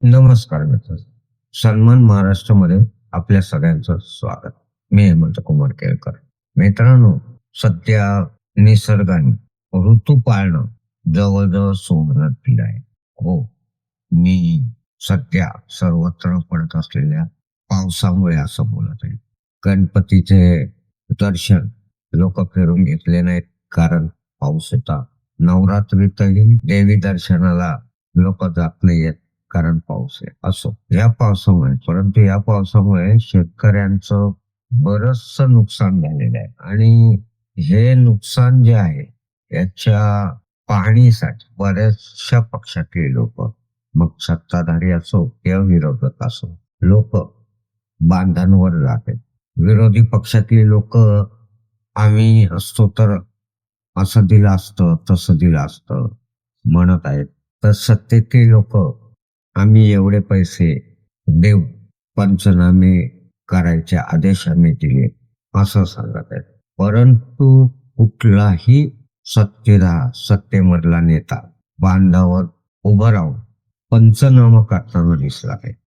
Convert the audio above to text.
नमस्कार मित्र. सन्मान महाराष्ट्रामध्ये आपल्या सगळ्यांचं स्वागत. मी हेमंत कुमार केळकर. मित्रांनो, सध्या निसर्गाने ऋतू पाळणं जवळजवळ सोडूनच दिलं आहे. हो, मी सध्या सर्वत्र पडत असलेल्या पावसामुळे असं बोलत आहे. गणपतीचे दर्शन लोक फिरून घेतले नाहीत, कारण पाऊस होता. नवरात्रीतही देवी दर्शनाला लोक जात नाहीयेत, कारण पाऊस आहे. असो, या पावसामुळे, परंतु या पावसामुळे शेतकऱ्यांचं बरचस नुकसान झालेलं आहे. आणि हे नुकसान जे आहे याच्या पाहणीसाठी बऱ्याचशा पक्षातले लोक, मग सत्ताधारी असो किंवा विरोधक असो, लोक बांधांवर जाते. विरोधी पक्षातली लोक आम्ही असतो तर असं दिलं असतं, तसं दिलं असतं म्हणत आहेत. तर सत्तेतले लोक आम्ही एवढे पैसे देऊ, पंचनामे करायचे आदेश आम्ही दिले, असं सांगत आहेत. परंतु कुठलाही सत्तेमधला नेता बांधावर उभं राहून पंचनामा करताना दिसला नाही.